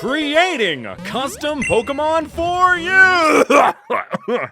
Creating custom Pokemon for you!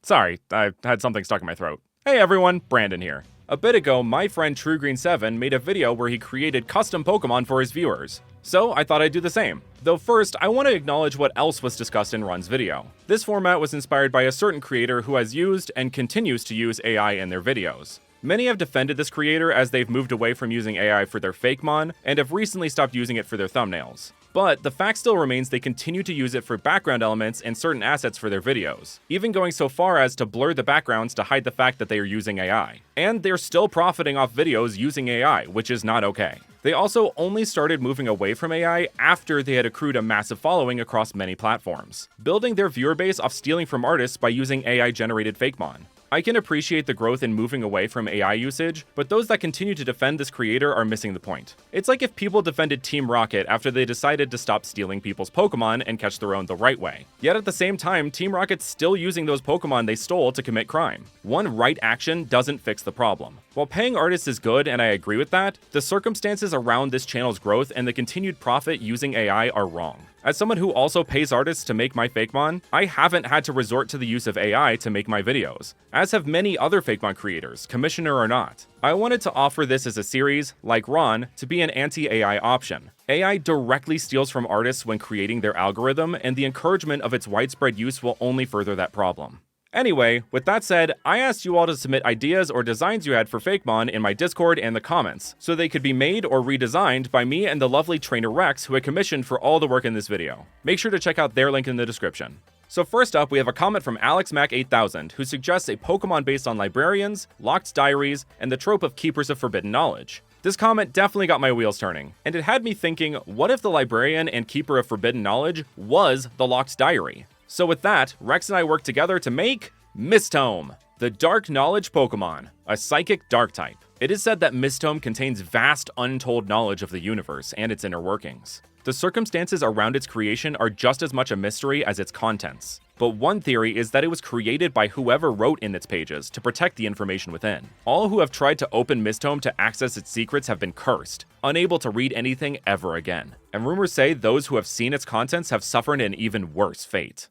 Sorry, I had something stuck in my throat. Hey everyone, Brandon here. A bit ago, my friend TrueGreen7 made a video where he created custom Pokemon for his viewers. So I thought I'd do the same. Though first, I want to acknowledge what else was discussed in Run's video. This format was inspired by a certain creator who has used and continues to use AI in their videos. Many have defended this creator as they've moved away from using AI for their Fakemon and have recently stopped using it for their thumbnails. But the fact still remains they continue to use it for background elements and certain assets for their videos, even going so far as to blur the backgrounds to hide the fact that they are using AI. And they're still profiting off videos using AI, which is not okay. They also only started moving away from AI after they had accrued a massive following across many platforms, building their viewer base off stealing from artists by using AI-generated Fakemon. I can appreciate the growth in moving away from AI usage, but those that continue to defend this creator are missing the point. It's like if people defended Team Rocket after they decided to stop stealing people's Pokemon and catch their own the right way. Yet at the same time, Team Rocket's still using those Pokemon they stole to commit crime. One right action doesn't fix the problem. While paying artists is good, and I agree with that, the circumstances around this channel's growth and the continued profit using AI are wrong. As someone who also pays artists to make my Fakemon, I haven't had to resort to the use of AI to make my videos, as have many other Fakemon creators, commissioner or not. I wanted to offer this as a series, like Ron, to be an anti-AI option. AI directly steals from artists when creating their algorithm, and the encouragement of its widespread use will only further that problem. Anyway, with that said, I asked you all to submit ideas or designs you had for Fakemon in my Discord and the comments, so they could be made or redesigned by me and the lovely trainer Rex, who I commissioned for all the work in this video. Make sure to check out their link in the description. So first up, we have a comment from AlexMac8000, who suggests a Pokemon based on librarians, locked diaries, and the trope of keepers of forbidden knowledge. This comment definitely got my wheels turning, and it had me thinking, what if the librarian and keeper of forbidden knowledge was the locked diary? So with that, Rex and I worked together to make Mistome, the Dark Knowledge Pokemon, a Psychic Dark type. It is said that Mistome contains vast untold knowledge of the universe and its inner workings. The circumstances around its creation are just as much a mystery as its contents. But one theory is that it was created by whoever wrote in its pages to protect the information within. All who have tried to open Mistome to access its secrets have been cursed, unable to read anything ever again. And rumors say those who have seen its contents have suffered an even worse fate.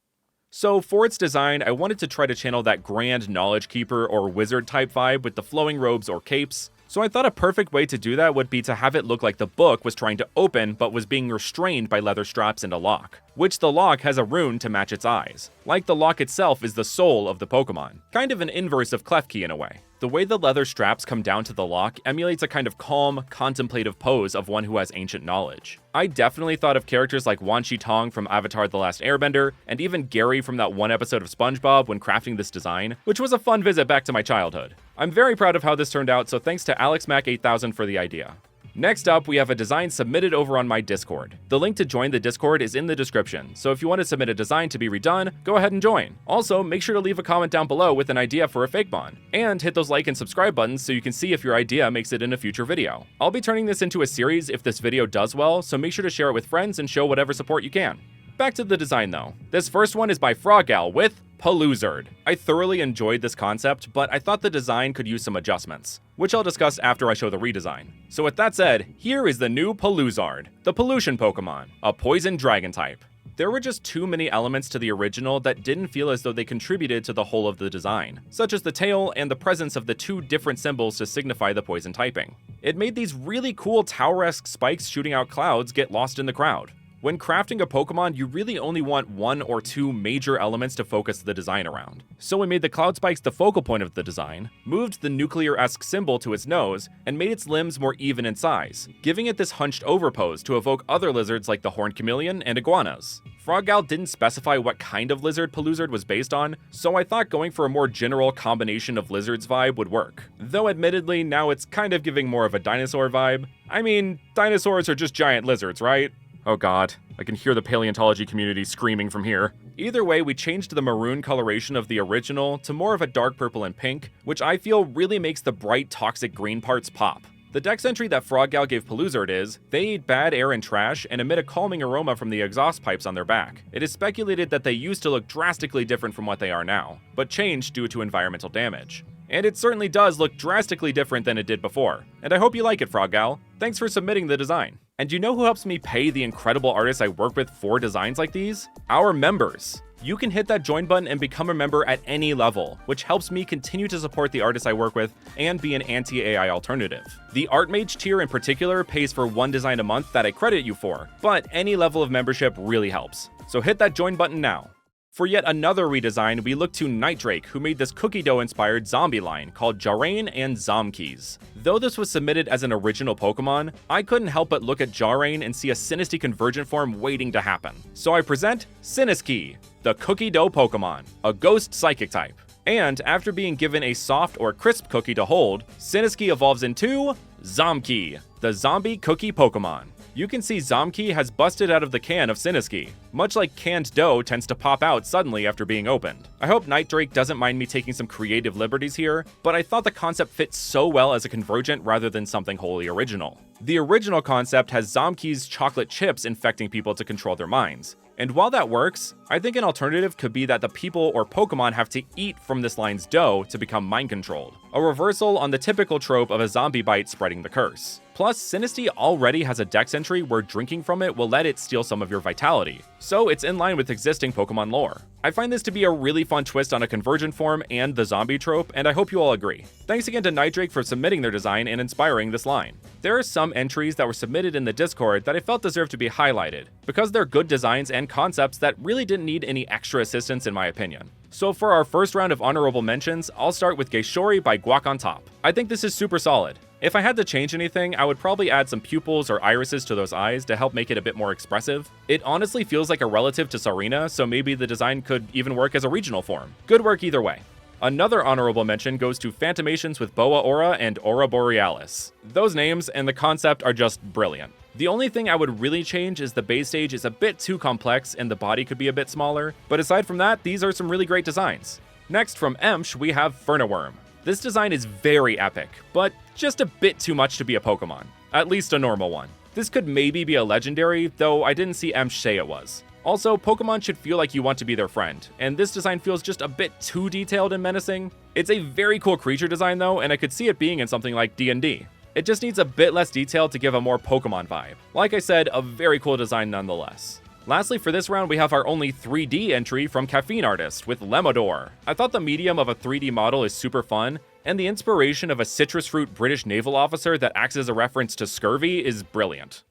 So for its design, I wanted to try to channel that grand knowledge keeper or wizard type vibe with the flowing robes or capes. So I thought a perfect way to do that would be to have it look like the book was trying to open but was being restrained by leather straps and a lock, which the lock has a rune to match its eyes. Like the lock itself is the soul of the Pokemon, kind of an inverse of Klefki in a way. The way the leather straps come down to the lock emulates a kind of calm, contemplative pose of one who has ancient knowledge. I definitely thought of characters like Wan Shi Tong from Avatar: The Last Airbender, and even Gary from that one episode of SpongeBob when crafting this design, which was a fun visit back to my childhood. I'm very proud of how this turned out, so thanks to AlexMac8000 for the idea. Next up, we have a design submitted over on my Discord. The link to join the Discord is in the description, so if you want to submit a design to be redone, go ahead and join. Also, make sure to leave a comment down below with an idea for a Fakemon, and hit those like and subscribe buttons so you can see if your idea makes it in a future video. I'll be turning this into a series if this video does well, so make sure to share it with friends and show whatever support you can. Back to the design though. This first one is by Froggal with Paluzard. I thoroughly enjoyed this concept, but I thought the design could use some adjustments, which I'll discuss after I show the redesign. So with that said, here is the new Paluzard, the Pollution Pokemon, a Poison Dragon type. There were just too many elements to the original that didn't feel as though they contributed to the whole of the design, such as the tail and the presence of the two different symbols to signify the poison typing. It made these really cool tower-esque spikes shooting out clouds get lost in the crowd. When crafting a Pokemon, you really only want one or two major elements to focus the design around. So we made the cloud spikes the focal point of the design, moved the nuclear-esque symbol to its nose, and made its limbs more even in size, giving it this hunched over pose to evoke other lizards like the horned chameleon and iguanas. Froggal didn't specify what kind of lizard Paluzard was based on, so I thought going for a more general combination of lizards vibe would work. Though admittedly, now it's kind of giving more of a dinosaur vibe. I mean, dinosaurs are just giant lizards, right? Oh god, I can hear the paleontology community screaming from here. Either way, we changed the maroon coloration of the original to more of a dark purple and pink, which I feel really makes the bright toxic green parts pop. The dex entry that Froggal gave Paluzard is, they eat bad air and trash and emit a calming aroma from the exhaust pipes on their back. It is speculated that they used to look drastically different from what they are now, but changed due to environmental damage. And it certainly does look drastically different than it did before. And I hope you like it, Froggal. Thanks for submitting the design. And you know who helps me pay the incredible artists I work with for designs like these? Our members. You can hit that join button and become a member at any level, which helps me continue to support the artists I work with and be an anti-AI alternative. The Art Mage tier in particular pays for one design a month that I credit you for, but any level of membership really helps. So hit that join button now. For yet another redesign, we look to Nightdrake, who made this cookie dough inspired zombie line called Jarain and Zomkeys. Though this was submitted as an original Pokemon, I couldn't help but look at Jarain and see a Sinistea convergent form waiting to happen. So I present Sinistea, the cookie dough Pokemon, a ghost psychic type. And after being given a soft or crisp cookie to hold, Sinistea evolves into Zomkey, the zombie cookie Pokemon. You can see Zomkey has busted out of the can of Sinistea, much like canned dough tends to pop out suddenly after being opened. I hope Nightdrake doesn't mind me taking some creative liberties here, but I thought the concept fit so well as a convergent rather than something wholly original. The original concept has Zomkey's chocolate chips infecting people to control their minds. And while that works, I think an alternative could be that the people or Pokemon have to eat from this line's dough to become mind-controlled, a reversal on the typical trope of a zombie bite spreading the curse. Plus, Sinistea already has a dex entry where drinking from it will let it steal some of your vitality, so it's in line with existing Pokemon lore. I find this to be a really fun twist on a convergent form and the zombie trope, and I hope you all agree. Thanks again to Nightdrake for submitting their design and inspiring this line. There are some entries that were submitted in the Discord that I felt deserved to be highlighted, because they're good designs and concepts that really didn't need any extra assistance in my opinion. So for our first round of honorable mentions, I'll start with Geishori by Guac on Top. I think this is super solid. If I had to change anything, I would probably add some pupils or irises to those eyes to help make it a bit more expressive. It honestly feels like a relative to Sarina, so maybe the design could even work as a regional form. Good work either way. Another honorable mention goes to Phantomations with Boa Aura and Aura Borealis. Those names and the concept are just brilliant. The only thing I would really change is the base stage is a bit too complex and the body could be a bit smaller, but aside from that, these are some really great designs. Next from Emsh, we have Furniworm. This design is very epic, but just a bit too much to be a Pokemon. At least a normal one. This could maybe be a legendary, though I didn't see Emsh say it was. Also, Pokemon should feel like you want to be their friend, and this design feels just a bit too detailed and menacing. It's a very cool creature design though, and I could see it being in something like D&D. It just needs a bit less detail to give a more Pokemon vibe. Like I said, a very cool design nonetheless. Lastly, for this round, we have our only 3D entry from Caffeine Artist with Lemodor. I thought the medium of a 3D model is super fun, and the inspiration of a citrus fruit British naval officer that acts as a reference to scurvy is brilliant.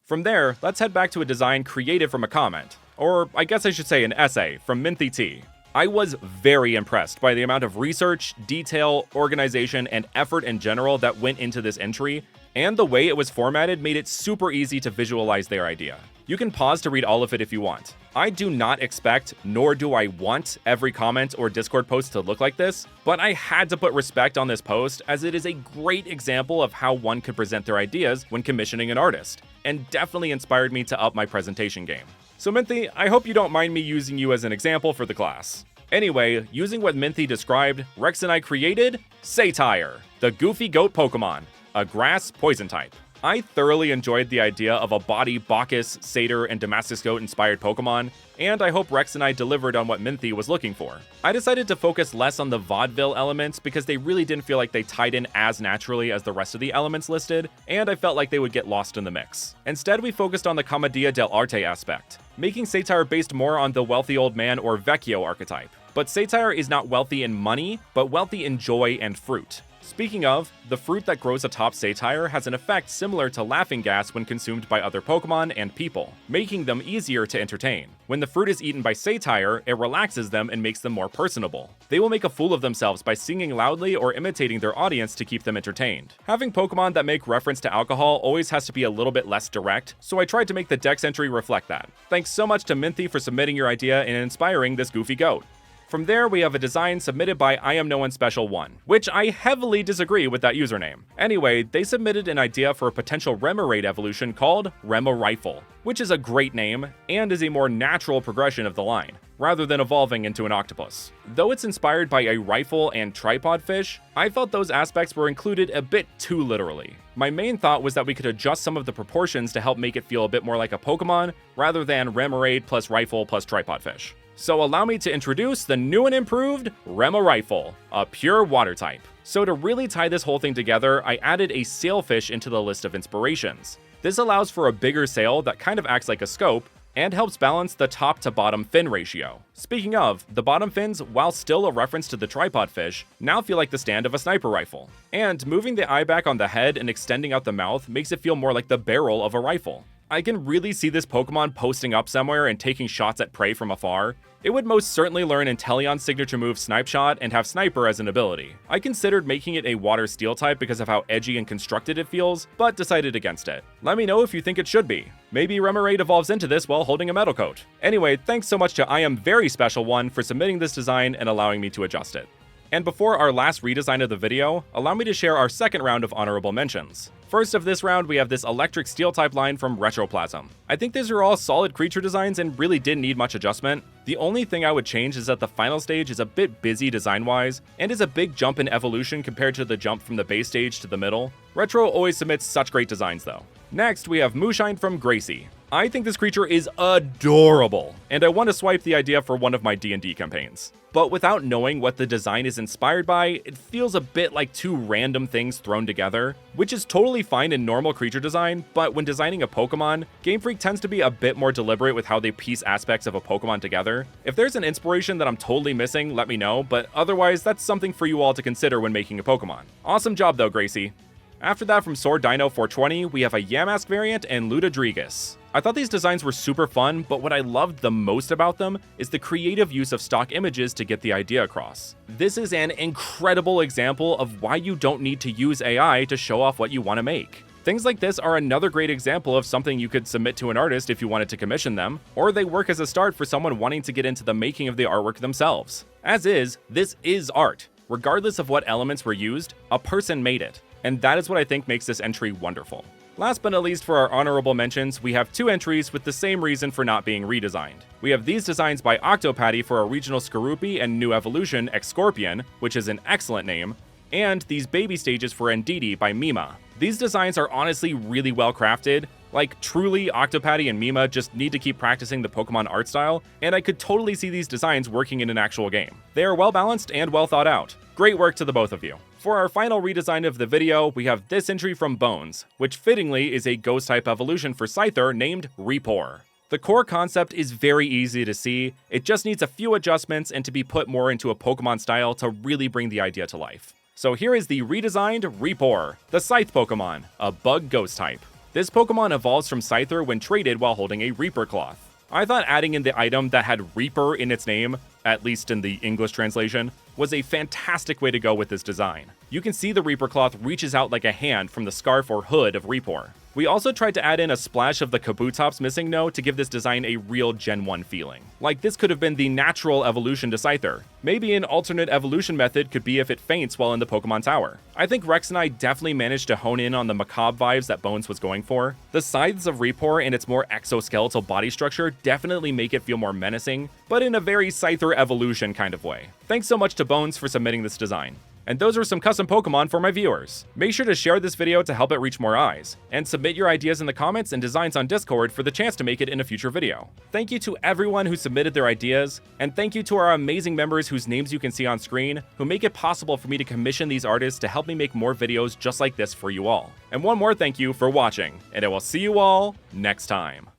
From there, let's head back to a design created from a comment, or I guess I should say an essay, from Minthy T. I was very impressed by the amount of research, detail, organization, and effort in general that went into this entry, and the way it was formatted made it super easy to visualize their idea. You can pause to read all of it if you want. I do not expect, nor do I want, every comment or Discord post to look like this, but I had to put respect on this post as it is a great example of how one could present their ideas when commissioning an artist, and definitely inspired me to up my presentation game. So Minthy, I hope you don't mind me using you as an example for the class. Anyway, using what Minthy described, Rex and I created Satire, the goofy goat Pokemon, a grass poison type. I thoroughly enjoyed the idea of a body Bacchus, Satyr, and Damascus Goat inspired Pokemon, and I hope Rex and I delivered on what Minthy was looking for. I decided to focus less on the vaudeville elements because they really didn't feel like they tied in as naturally as the rest of the elements listed, and I felt like they would get lost in the mix. Instead, we focused on the Commedia dell'arte aspect, making Satire based more on the wealthy old man or Vecchio archetype. But Satire is not wealthy in money, but wealthy in joy and fruit. Speaking of, the fruit that grows atop Satire has an effect similar to laughing gas when consumed by other Pokemon and people, making them easier to entertain. When the fruit is eaten by Satire, it relaxes them and makes them more personable. They will make a fool of themselves by singing loudly or imitating their audience to keep them entertained. Having Pokemon that make reference to alcohol always has to be a little bit less direct, so I tried to make the Dex entry reflect that. Thanks so much to Minthy for submitting your idea and inspiring this goofy goat. From there, we have a design submitted by I Am No One Special 1, which I heavily disagree with that username. Anyway, they submitted an idea for a potential Remoraid evolution called Rifle, which is a great name and is a more natural progression of the line, rather than evolving into an octopus. Though it's inspired by a rifle and tripod fish, I felt those aspects were included a bit too literally. My main thought was that we could adjust some of the proportions to help make it feel a bit more like a Pokemon, rather than Remoraid plus rifle plus tripod fish. So allow me to introduce the new and improved Rifle, a pure water type. So to really tie this whole thing together, I added a sailfish into the list of inspirations. This allows for a bigger sail that kind of acts like a scope, and helps balance the top to bottom fin ratio. Speaking of, the bottom fins, while still a reference to the tripod fish, now feel like the stand of a sniper rifle. And moving the eye back on the head and extending out the mouth makes it feel more like the barrel of a rifle. I can really see this Pokemon posting up somewhere and taking shots at prey from afar. It would most certainly learn Inteleon's signature move Snipe Shot and have Sniper as an ability. I considered making it a Water Steel type because of how edgy and constructed it feels, but decided against it. Let me know if you think it should be. Maybe Remoraid evolves into this while holding a metal coat. Anyway, thanks so much to I Am Very Special One for submitting this design and allowing me to adjust it. And before our last redesign of the video, allow me to share our second round of honorable mentions. First of this round, we have this electric steel type line from Retroplasm. I think these are all solid creature designs and really didn't need much adjustment. The only thing I would change is that the final stage is a bit busy design-wise, and is a big jump in evolution compared to the jump from the base stage to the middle. Retro always submits such great designs though. Next, we have Moonshine from Gracie. I think this creature is adorable, and I want to swipe the idea for one of my D&D campaigns. But without knowing what the design is inspired by, it feels a bit like two random things thrown together, which is totally fine in normal creature design, but when designing a Pokemon, Game Freak tends to be a bit more deliberate with how they piece aspects of a Pokemon together. If there's an inspiration that I'm totally missing, let me know, but otherwise that's something for you all to consider when making a Pokemon. Awesome job though, Gracie. After that, from Sword Dino 420, we have a Yamask variant and Ludadrigus. I thought these designs were super fun, but what I loved the most about them is the creative use of stock images to get the idea across. This is an incredible example of why you don't need to use AI to show off what you want to make. Things like this are another great example of something you could submit to an artist if you wanted to commission them, or they work as a start for someone wanting to get into the making of the artwork themselves. As is, this is art. Regardless of what elements were used, a person made it. And that is what I think makes this entry wonderful. Last but not least, for our honorable mentions, we have two entries with the same reason for not being redesigned. We have these designs by Octopatty for our regional Skorupi and new evolution, X-Scorpion, which is an excellent name, and these baby stages for Ndidi by Mima. These designs are honestly really well crafted. Like, truly, Octopatty and Mima just need to keep practicing the Pokemon art style, and I could totally see these designs working in an actual game. They are well balanced and well thought out. Great work to the both of you. For our final redesign of the video, we have this entry from Bones, which fittingly is a Ghost-type evolution for Scyther named Repor. The core concept is very easy to see, it just needs a few adjustments and to be put more into a Pokemon style to really bring the idea to life. So here is the redesigned Repor, the Scythe Pokemon, a bug Ghost type. This Pokemon evolves from Scyther when traded while holding a Reaper Cloth. I thought adding in the item that had Reaper in its name, at least in the English translation, was a fantastic way to go with this design. You can see the Reaper Cloth reaches out like a hand from the scarf or hood of Repor. We also tried to add in a splash of the Kabutops missing no to give this design a real Gen 1 feeling. Like this could have been the natural evolution to Scyther. Maybe an alternate evolution method could be if it faints while in the Pokemon Tower. I think Rex and I definitely managed to hone in on the macabre vibes that Bones was going for. The scythes of Repor and its more exoskeletal body structure definitely make it feel more menacing, but in a very Scyther evolution kind of way. Thanks so much to Bones for submitting this design. And those are some custom Pokemon for my viewers. Make sure to share this video to help it reach more eyes, and submit your ideas in the comments and designs on Discord for the chance to make it in a future video. Thank you to everyone who submitted their ideas, and thank you to our amazing members whose names you can see on screen, who make it possible for me to commission these artists to help me make more videos just like this for you all. And one more thank you for watching, and I will see you all next time.